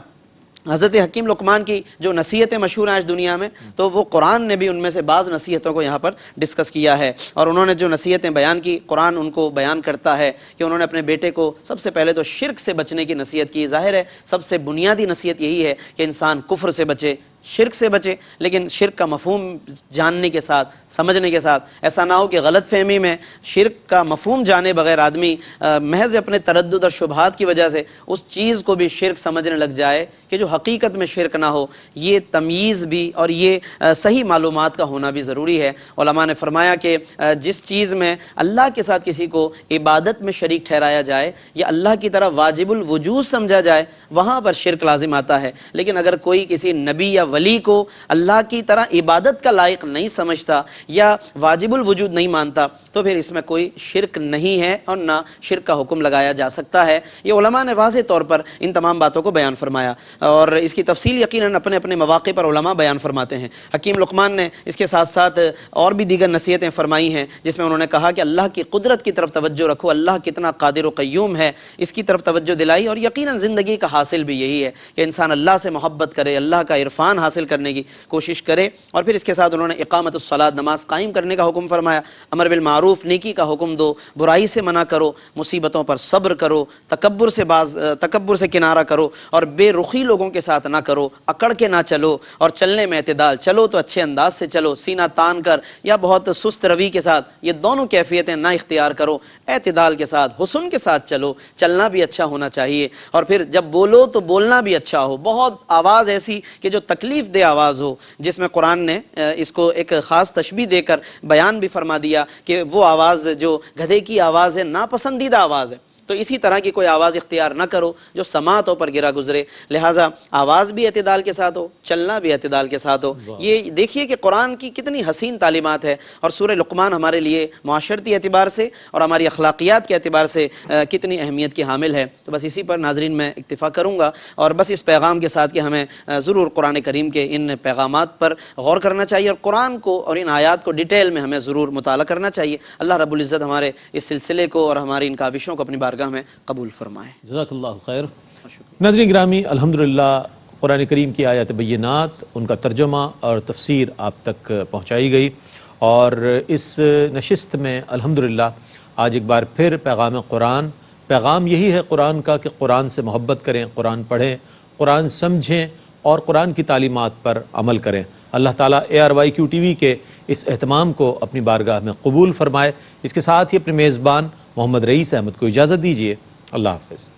S2: حضرت حکیم لقمان کی جو نصیحتیں مشہور ہیں آج دنیا میں، تو وہ قرآن نے بھی ان میں سے بعض نصیحتوں کو یہاں پر ڈسکس کیا ہے، اور انہوں نے جو نصیحتیں بیان کی، قرآن ان کو بیان کرتا ہے کہ انہوں نے اپنے بیٹے کو سب سے پہلے تو شرک سے بچنے کی نصیحت کی۔ ظاہر ہے سب سے بنیادی نصیحت یہی ہے کہ انسان کفر سے بچے، شرک سے بچے، لیکن شرک کا مفہوم جاننے کے ساتھ، سمجھنے کے ساتھ، ایسا نہ ہو کہ غلط فہمی میں شرک کا مفہوم جانے بغیر آدمی محض اپنے تردد اور شبہات کی وجہ سے اس چیز کو بھی شرک سمجھنے لگ جائے کہ جو حقیقت میں شرک نہ ہو۔ یہ تمییز بھی اور یہ صحیح معلومات کا ہونا بھی ضروری ہے۔ علماء نے فرمایا کہ جس چیز میں اللہ کے ساتھ کسی کو عبادت میں شریک ٹھہرایا جائے یا اللہ کی طرح واجب الوجود سمجھا جائے، وہاں پر شرک لازم آتا ہے، لیکن اگر کوئی کسی نبی یا ولی کو اللہ کی طرح عبادت کا لائق نہیں سمجھتا یا واجب الوجود نہیں مانتا، تو پھر اس میں کوئی شرک نہیں ہے اور نہ شرک کا حکم لگایا جا سکتا ہے۔ یہ علماء نے واضح طور پر ان تمام باتوں کو بیان فرمایا، اور اس کی تفصیل یقیناً اپنے اپنے مواقع پر علماء بیان فرماتے ہیں۔ حکیم لقمان نے اس کے ساتھ ساتھ اور بھی دیگر نصیحتیں فرمائی ہیں، جس میں انہوں نے کہا کہ اللہ کی قدرت کی طرف توجہ رکھو، اللہ کتنا قادر و قیوم ہے، اس کی طرف توجہ دلائی، اور یقیناً زندگی کا حاصل بھی یہی ہے کہ انسان اللہ سے محبت کرے، اللہ کا عرفان حاصل کرنے کی کوشش کرے۔ اور پھر اس کے ساتھ انہوں نے اقامت الصلاۃ، نماز قائم کرنے کا حکم فرمایا، امر بالمعروف، نیکی کا حکم دو، برائی سے منع کرو، مصیبتوں پر صبر کرو، تکبر سے کنارہ کرو، اور بے رخی لوگوں کے ساتھ نہ کرو، اکڑ کے نہ چلو، اور چلنے میں اعتدال، چلو تو اچھے انداز سے چلو، سینہ تان کر یا بہت سست روی کے ساتھ، یہ دونوں کیفیتیں نہ اختیار کرو، اعتدال کے ساتھ، حسن کے ساتھ چلو، چلنا بھی اچھا ہونا چاہیے، اور پھر جب بولو تو بولنا بھی اچھا ہو، بہت آواز ایسی کہ جو تکلیف دہ آواز ہو، جس میں قرآن نے اس کو ایک خاص تشبیہ دے کر بیان بھی فرما دیا کہ وہ آواز جو گدھے کی آواز ہے، ناپسندیدہ آواز ہے، تو اسی طرح کی کوئی آواز اختیار نہ کرو جو سماعتوں پر گرا گزرے، لہٰذا آواز بھی اعتدال کے ساتھ ہو، چلنا بھی اعتدال کے ساتھ ہو۔ یہ دیکھیے کہ قرآن کی کتنی حسین تعلیمات ہے، اور سورہ لقمان ہمارے لیے معاشرتی اعتبار سے اور ہماری اخلاقیات کے اعتبار سے کتنی اہمیت کی حامل ہے۔ تو بس اسی پر ناظرین میں اکتفا کروں گا، اور بس اس پیغام کے ساتھ کہ ہمیں ضرور قرآن کریم کے ان پیغامات پر غور کرنا چاہیے، اور قرآن کو اور ان آیات کو ڈیٹیل میں ہمیں ضرور مطالعہ کرنا چاہیے۔ اللہ رب العزت ہمارے اس سلسلے کو اور ہماری ان کاوشوں کو اپنی بارگاہ میں قبول فرمائے۔
S1: جزاک اللہ خیر۔ ناظرین گرامی، الحمدللہ قرآن کریم کی آیات بینات، ان کا ترجمہ اور تفسیر آپ تک پہنچائی گئی، اور اس نشست میں الحمدللہ آج ایک بار پھر پیغام قرآن، پیغام یہی ہے قرآن کا کہ قرآن سے محبت کریں، قرآن پڑھیں، قرآن سمجھیں اور قرآن کی تعلیمات پر عمل کریں۔ اللہ تعالیٰ ARYQ TV کے اس اہتمام کو اپنی بارگاہ میں قبول فرمائے۔ اس کے ساتھ ہی اپنے میزبان محمد رئیس احمد کو اجازت دیجیے۔ اللہ حافظ۔